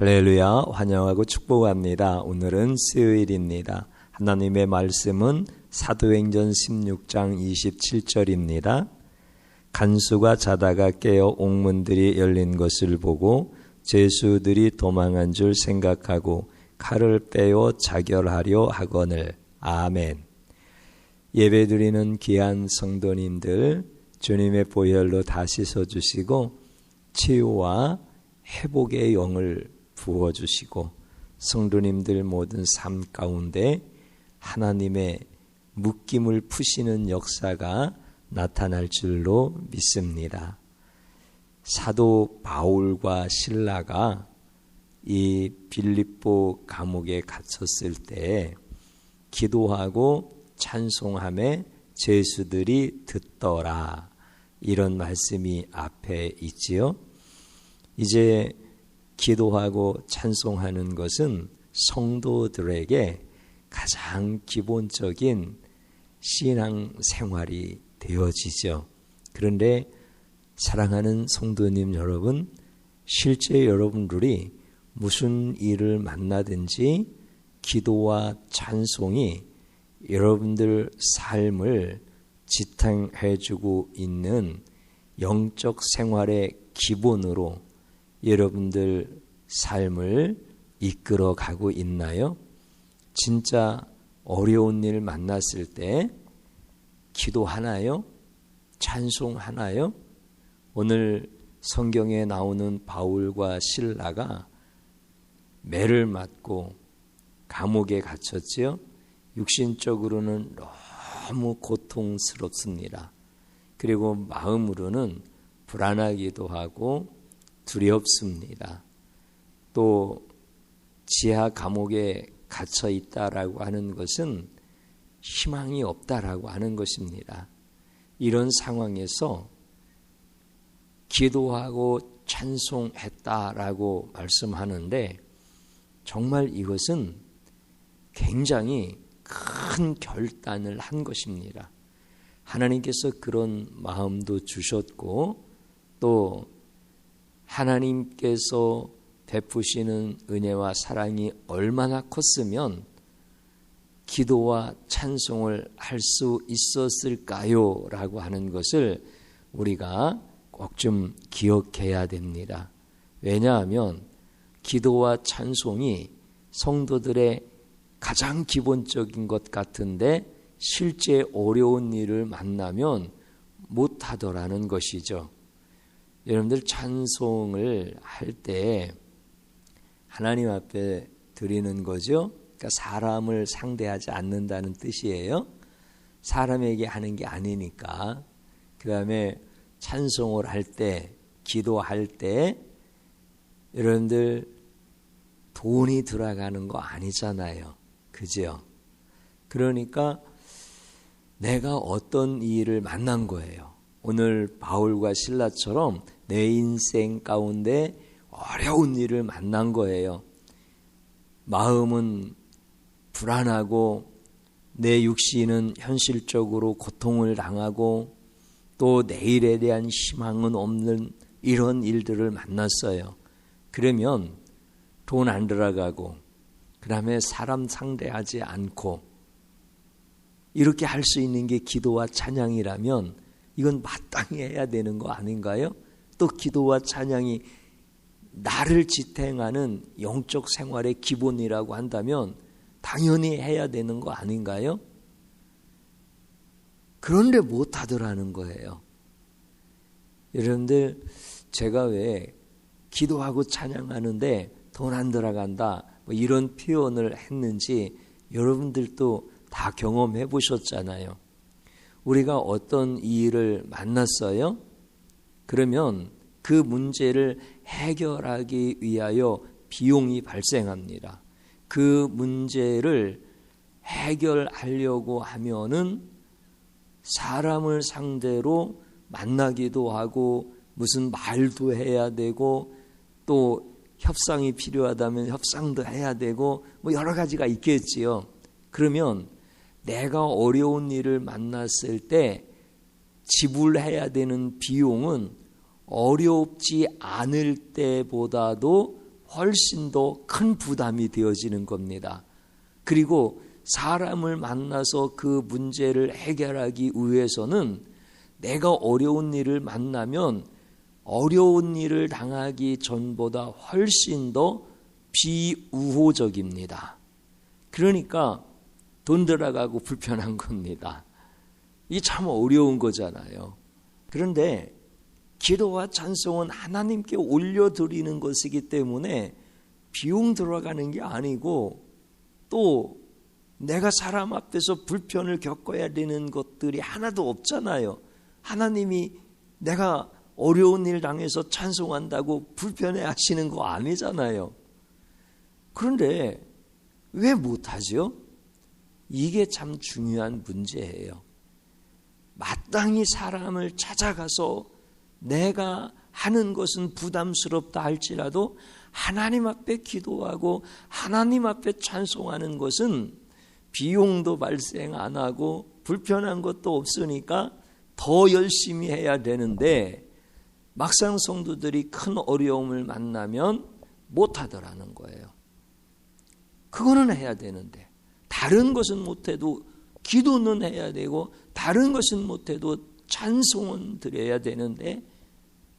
할렐루야, 환영하고 축복합니다. 오늘은 수요일입니다. 하나님의 말씀은 사도행전 16장 27절입니다. 간수가 자다가 깨어 옥문들이 열린 것을 보고 죄수들이 도망한 줄 생각하고 칼을 빼어 자결하려 하거늘. 아멘. 예배드리는 귀한 성도님들, 주님의 보혈로 다 씻어주시고 치유와 회복의 영을 부어주시고 성도님들 모든 삶 가운데 하나님의 묶임을 푸시는 역사가 나타날 줄로 믿습니다. 사도 바울과 실라가 이 빌립보 감옥에 갇혔을 때 기도하고 찬송함에 죄수들이 듣더라, 이런 말씀이 앞에 있지요. 이제 기도하고 찬송하는 것은 성도들에게 가장 기본적인 신앙 생활이 되어지죠. 그런데 사랑하는 성도님 여러분, 실제 여러분들이 무슨 일을 만나든지 기도와 찬송이 여러분들 삶을 지탱해주고 있는 영적 생활의 기본으로 여러분들 삶을 이끌어 가고 있나요? 진짜 어려운 일 만났을 때 기도하나요? 찬송하나요? 오늘 성경에 나오는 바울과 실라가 매를 맞고 감옥에 갇혔지요. 육신적으로는 너무 고통스럽습니다. 그리고 마음으로는 불안하기도 하고 두렵습니다. 또 지하 감옥에 갇혀 있다라고 하는 것은 희망이 없다라고 하는 것입니다. 이런 상황에서 기도하고 찬송했다라고 말씀하는데 정말 이것은 굉장히 큰 결단을 한 것입니다. 하나님께서 그런 마음도 주셨고 또 하나님께서 베푸시는 은혜와 사랑이 얼마나 컸으면 기도와 찬송을 할 수 있었을까요? 라고 하는 것을 우리가 꼭 좀 기억해야 됩니다. 왜냐하면 기도와 찬송이 성도들의 가장 기본적인 것 같은데 실제 어려운 일을 만나면 못하더라는 것이죠. 여러분들 찬송을 할 때 하나님 앞에 드리는 거죠. 그러니까 사람을 상대하지 않는다는 뜻이에요. 사람에게 하는 게 아니니까. 그 다음에 찬송을 할 때, 기도할 때 여러분들 돈이 들어가는 거 아니잖아요. 그죠? 그러니까 내가 어떤 일을 만난 거예요. 오늘 바울과 실라처럼 내 인생 가운데 어려운 일을 만난 거예요. 마음은 불안하고 내 육신은 현실적으로 고통을 당하고 또 내일에 대한 희망은 없는 이런 일들을 만났어요. 그러면 돈 안 들어가고 그 다음에 사람 상대하지 않고 이렇게 할 수 있는 게 기도와 찬양이라면 이건 마땅히 해야 되는 거 아닌가요? 또 기도와 찬양이 나를 지탱하는 영적 생활의 기본이라고 한다면 당연히 해야 되는 거 아닌가요? 그런데 못하더라는 거예요. 여러분들, 제가 왜 기도하고 찬양하는데 돈 안 들어간다 뭐 이런 표현을 했는지 여러분들도 다 경험해 보셨잖아요. 우리가 어떤 일을 만났어요? 그러면 그 문제를 해결하기 위하여 비용이 발생합니다. 그 문제를 해결하려고 하면은 사람을 상대로 만나기도 하고 무슨 말도 해야 되고 또 협상이 필요하다면 협상도 해야 되고 뭐 여러 가지가 있겠지요. 그러면 내가 어려운 일을 만났을 때 지불해야 되는 비용은 어렵지 않을 때보다도 훨씬 더 큰 부담이 되어지는 겁니다. 그리고 사람을 만나서 그 문제를 해결하기 위해서는 내가 어려운 일을 만나면 어려운 일을 당하기 전보다 훨씬 더 비우호적입니다. 그러니까 돈 들어가고 불편한 겁니다. 이게 참 어려운 거잖아요. 그런데 기도와 찬송은 하나님께 올려드리는 것이기 때문에 비용 들어가는 게 아니고 또 내가 사람 앞에서 불편을 겪어야 되는 것들이 하나도 없잖아요. 하나님이 내가 어려운 일 당해서 찬송한다고 불편해 하시는 거 아니잖아요. 그런데 왜 못하죠? 이게 참 중요한 문제예요. 마땅히 사람을 찾아가서 내가 하는 것은 부담스럽다 할지라도 하나님 앞에 기도하고 하나님 앞에 찬송하는 것은 비용도 발생 안 하고 불편한 것도 없으니까 더 열심히 해야 되는데 막상 성도들이 큰 어려움을 만나면 못하더라는 거예요. 그거는 해야 되는데 다른 것은 못해도 기도는 해야 되고 다른 것은 못해도 찬송은 드려야 되는데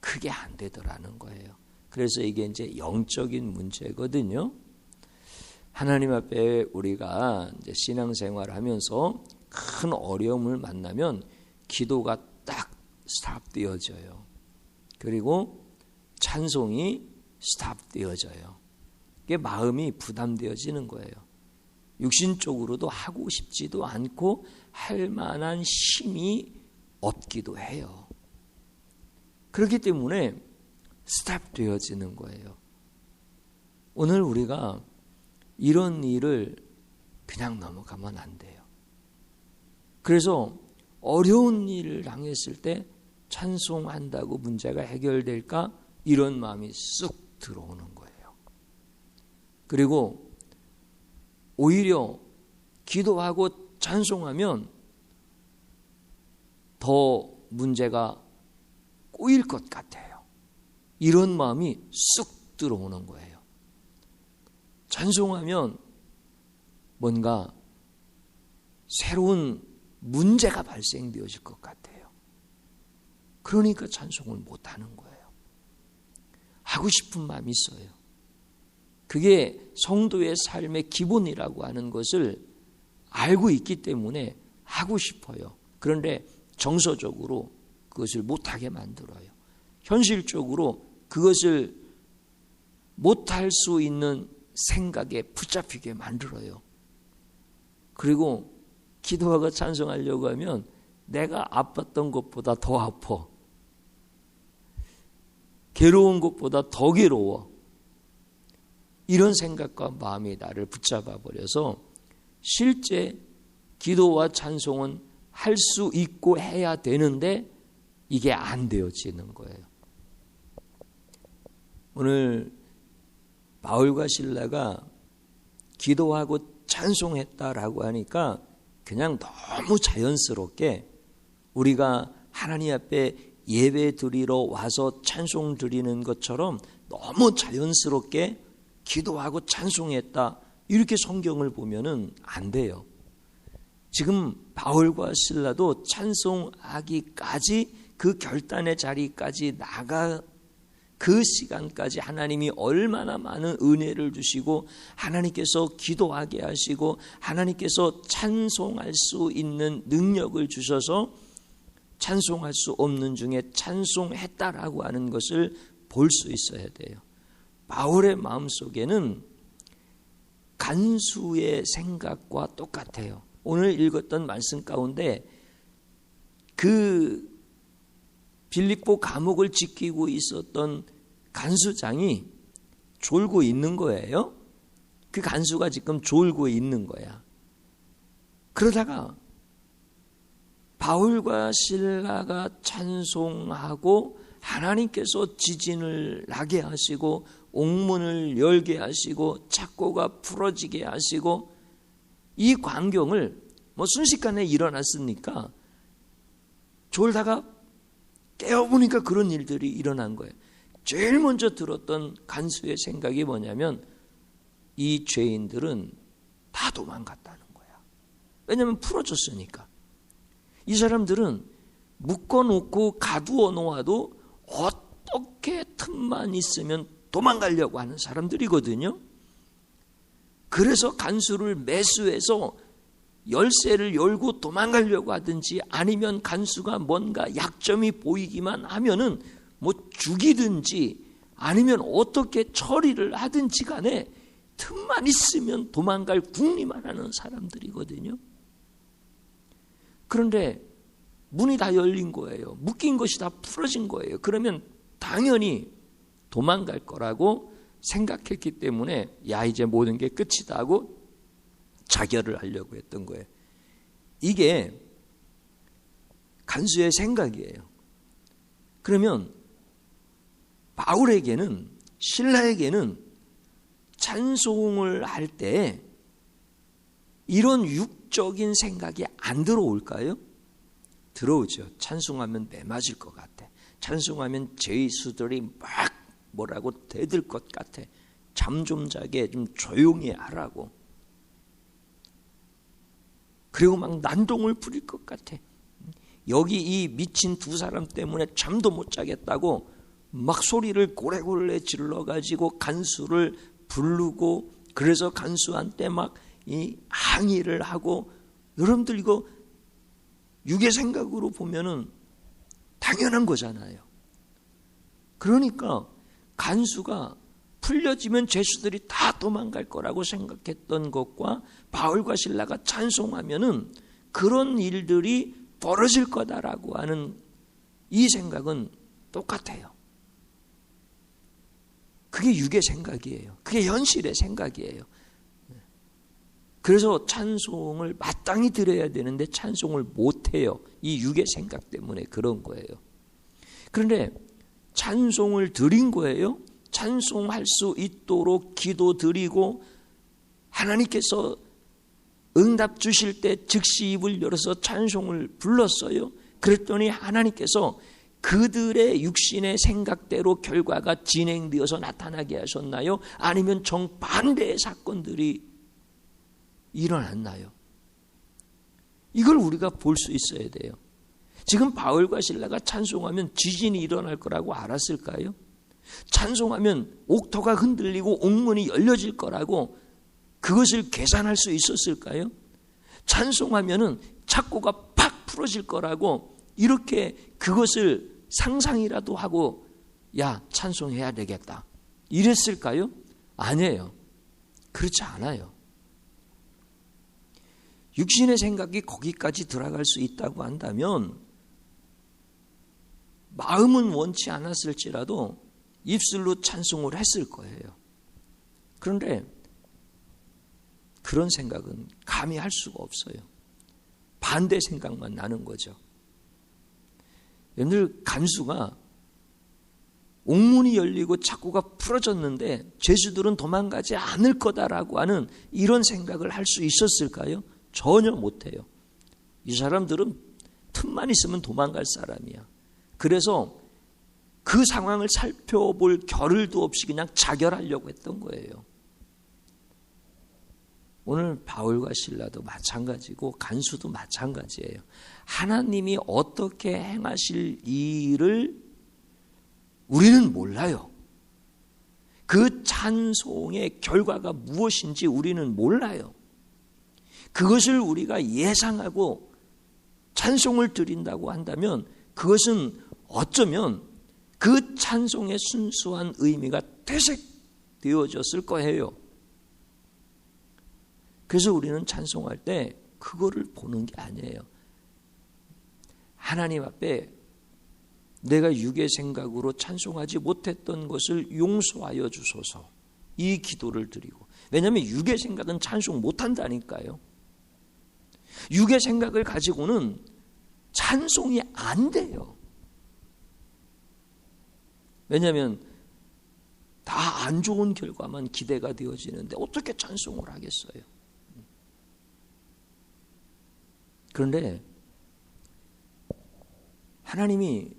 그게 안 되더라는 거예요. 그래서 이게 이제 영적인 문제거든요. 하나님 앞에 우리가 이제 신앙생활을 하면서 큰 어려움을 만나면 기도가 딱 스탑되어져요. 그리고 찬송이 스탑되어져요. 이게 마음이 부담되어지는 거예요. 육신적으로도 하고 싶지도 않고 할 만한 힘이 없기도 해요. 그렇기 때문에 스탑되어지는 거예요. 오늘 우리가 이런 일을 그냥 넘어가면 안 돼요. 그래서 어려운 일을 당했을 때 찬송한다고 문제가 해결될까? 이런 마음이 쑥 들어오는 거예요. 그리고 오히려 기도하고 찬송하면 더 문제가 꼬일 것 같아요. 이런 마음이 쑥 들어오는 거예요. 찬송하면 뭔가 새로운 문제가 발생되어질 것 같아요. 그러니까 찬송을 못하는 거예요. 하고 싶은 마음이 있어요. 그게 성도의 삶의 기본이라고 하는 것을 알고 있기 때문에 하고 싶어요. 그런데 정서적으로 그것을 못하게 만들어요. 현실적으로 그것을 못할 수 있는 생각에 붙잡히게 만들어요. 그리고 기도하고 찬송하려고 하면 내가 아팠던 것보다 더 아파. 괴로운 것보다 더 괴로워. 이런 생각과 마음이 나를 붙잡아 버려서 실제 기도와 찬송은 할 수 있고 해야 되는데 이게 안 되어지는 거예요. 오늘 바울과 실라가 기도하고 찬송했다라고 하니까 그냥 너무 자연스럽게 우리가 하나님 앞에 예배 드리러 와서 찬송 드리는 것처럼 너무 자연스럽게 기도하고 찬송했다 이렇게 성경을 보면은 안 돼요. 지금 바울과 실라도 찬송하기까지 그 결단의 자리까지 나가 그 시간까지 하나님이 얼마나 많은 은혜를 주시고 하나님께서 기도하게 하시고 하나님께서 찬송할 수 있는 능력을 주셔서 찬송할 수 없는 중에 찬송했다라고 하는 것을 볼 수 있어야 돼요. 바울의 마음속에는 간수의 생각과 똑같아요. 오늘 읽었던 말씀 가운데 그 빌립보 감옥을 지키고 있었던 간수장이 졸고 있는 거예요. 그 간수가 지금 졸고 있는 거야. 그러다가 바울과 실라가 찬송하고 하나님께서 지진을 나게 하시고 옥문을 열게 하시고 착고가 풀어지게 하시고 이 광경을 순식간에 일어났으니까 졸다가 깨어보니까 그런 일들이 일어난 거예요. 제일 먼저 들었던 간수의 생각이 뭐냐면 이 죄인들은 다 도망갔다는 거야. 왜냐하면 풀어줬으니까. 이 사람들은 묶어놓고 가두어 놓아도 어떻게 틈만 있으면 도망가려고 하는 사람들이거든요. 그래서 간수를 매수해서 열쇠를 열고 도망가려고 하든지 아니면 간수가 뭔가 약점이 보이기만 하면은 뭐 죽이든지 아니면 어떻게 처리를 하든지 간에 틈만 있으면 도망갈 궁리만 하는 사람들이거든요. 그런데 문이 다 열린 거예요. 묶인 것이 다 풀어진 거예요. 그러면 당연히 도망갈 거라고 생각했기 때문에 야 이제 모든 게 끝이다 하고 자결을 하려고 했던 거예요. 이게 간수의 생각이에요. 그러면 바울에게는 실라에게는 찬송을 할 때 이런 육적인 생각이 안 들어올까요? 들어오죠. 찬송하면 매 맞을 것 같아. 찬송하면 죄수들이 막 뭐라고 대들 것 같아. 잠 좀 자게 좀 조용히 하라고. 그리고 막 난동을 부릴 것 같아. 여기 이 미친 두 사람 때문에 잠도 못 자겠다고 막 소리를 고래고래 질러가지고 간수를 부르고 그래서 간수한테 막 이 항의를 하고 여러분들 이거 육의 생각으로 보면은 당연한 거잖아요. 그러니까 간수가 풀려지면 죄수들이 다 도망갈 거라고 생각했던 것과 바울과 실라가 찬송하면은 그런 일들이 벌어질 거다라고 하는 이 생각은 똑같아요. 그게 육의 생각이에요. 그게 현실의 생각이에요. 그래서 찬송을 마땅히 드려야 되는데 찬송을 못해요. 이 육의 생각 때문에 그런 거예요. 그런데 찬송을 드린 거예요. 찬송할 수 있도록 기도 드리고 하나님께서 응답 주실 때 즉시 입을 열어서 찬송을 불렀어요. 그랬더니 하나님께서 그들의 육신의 생각대로 결과가 진행되어서 나타나게 하셨나요? 아니면 정반대의 사건들이 일어났나요? 이걸 우리가 볼 수 있어야 돼요. 지금 바울과 실라가 찬송하면 지진이 일어날 거라고 알았을까요? 찬송하면 옥토가 흔들리고 옥문이 열려질 거라고 그것을 계산할 수 있었을까요? 찬송하면은 착고가 팍 풀어질 거라고 이렇게 그것을 상상이라도 하고 야 찬송해야 되겠다 이랬을까요? 아니에요. 그렇지 않아요. 육신의 생각이 거기까지 들어갈 수 있다고 한다면 마음은 원치 않았을지라도 입술로 찬송을 했을 거예요. 그런데 그런 생각은 감히 할 수가 없어요. 반대 생각만 나는 거죠. 여러분들 간수가 옥문이 열리고 착고가 풀어졌는데 죄수들은 도망가지 않을 거다라고 하는 이런 생각을 할 수 있었을까요? 전혀 못해요. 이 사람들은 틈만 있으면 도망갈 사람이야. 그래서 그 상황을 살펴볼 겨를도 없이 그냥 자결하려고 했던 거예요. 오늘 바울과 실라도 마찬가지고 간수도 마찬가지예요. 하나님이 어떻게 행하실 일을 우리는 몰라요. 그 찬송의 결과가 무엇인지 우리는 몰라요. 그것을 우리가 예상하고 찬송을 드린다고 한다면 그것은 어쩌면 그 찬송의 순수한 의미가 퇴색되어졌을 거예요. 그래서 우리는 찬송할 때 그거를 보는 게 아니에요. 하나님 앞에 내가 육의 생각으로 찬송하지 못했던 것을 용서하여 주소서 이 기도를 드리고 왜냐하면 육의 생각은 찬송 못한다니까요. 육의 생각을 가지고는 찬송이 안 돼요. 왜냐하면 다 안 좋은 결과만 기대가 되어지는데 어떻게 찬송을 하겠어요? 그런데 하나님이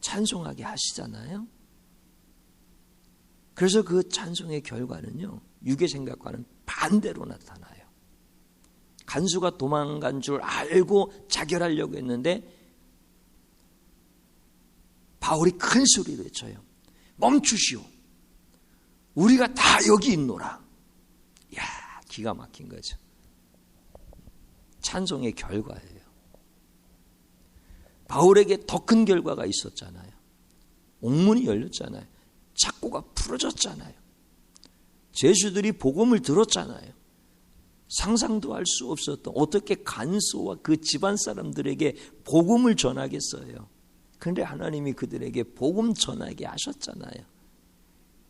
찬송하게 하시잖아요. 그래서 그 찬송의 결과는요, 육의 생각과는 반대로 나타나요. 간수가 도망간 줄 알고 자결하려고 했는데 바울이 큰 소리로 외쳐요. 멈추시오. 우리가 다 여기 있노라. 이야, 기가 막힌 거죠. 찬송의 결과예요. 바울에게 더 큰 결과가 있었잖아요. 옥문이 열렸잖아요. 착고가 풀어졌잖아요. 제수들이 복음을 들었잖아요. 상상도 할 수 없었던, 어떻게 간수와 그 집안 사람들에게 복음을 전하겠어요. 그런데 하나님이 그들에게 복음 전하게 하셨잖아요.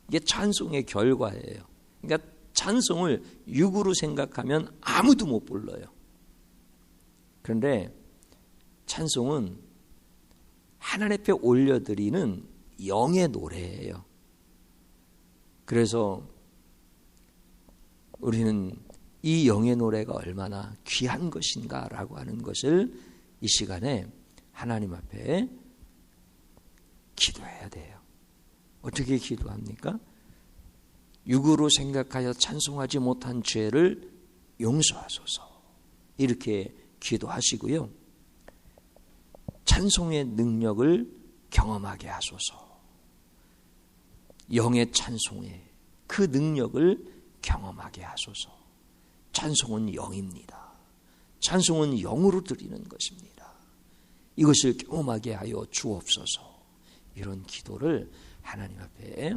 이게 찬송의 결과예요. 그러니까 찬송을 육으로 생각하면 아무도 못 불러요. 그런데 찬송은 하나님 앞에 올려드리는 영의 노래예요. 그래서 우리는 이 영의 노래가 얼마나 귀한 것인가라고 하는 것을 이 시간에 하나님 앞에 기도해야 돼요. 어떻게 기도합니까? 육으로 생각하여 찬송하지 못한 죄를 용서하소서. 이렇게 기도하시고요. 찬송의 능력을 경험하게 하소서. 영의 찬송의 그 능력을 경험하게 하소서. 찬송은 영입니다. 찬송은 영으로 드리는 것입니다. 이것을 경험하게 하여 주옵소서. 이런 기도를 하나님 앞에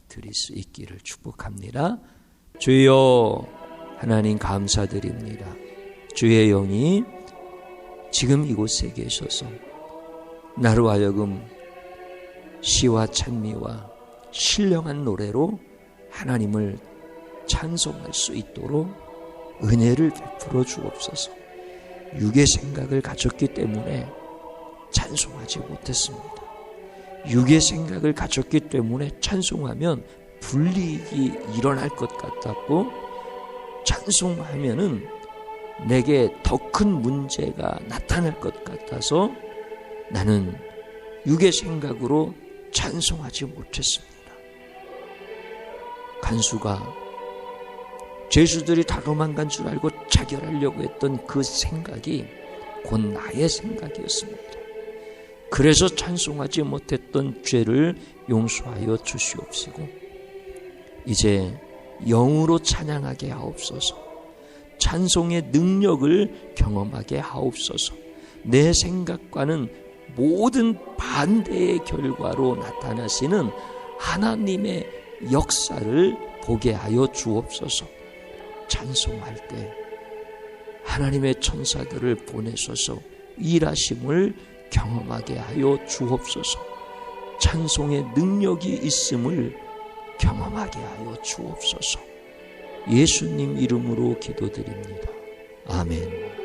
드릴 수 있기를 축복합니다. 주여, 하나님 감사드립니다. 주의 영이 지금 이곳에 계셔서 나로 하여금 시와 찬미와 신령한 노래로 하나님을 찬송할 수 있도록 은혜를 베풀어 주옵소서. 육의 생각을 가졌기 때문에 찬송하지 못했습니다. 육의 생각을 가졌기 때문에 찬송하면 불이익이 일어날 것 같았고, 찬송하면은 내게 더 큰 문제가 나타날 것 같아서 나는 육의 생각으로 찬송하지 못했습니다. 간수가 제수들이 다 도망간 줄 알고 자결하려고 했던 그 생각이 곧 나의 생각이었습니다. 그래서 찬송하지 못했던 죄를 용서하여 주시옵시고 이제 영으로 찬양하게 하옵소서. 찬송의 능력을 경험하게 하옵소서. 내 생각과는 모든 반대의 결과로 나타나시는 하나님의 역사를 보게 하여 주옵소서. 찬송할 때 하나님의 천사들을 보내셔서 일하심을 경험하게 하여 주옵소서. 찬송의 능력이 있음을 경험하게 하여 주옵소서. 예수님 이름으로 기도드립니다. 아멘.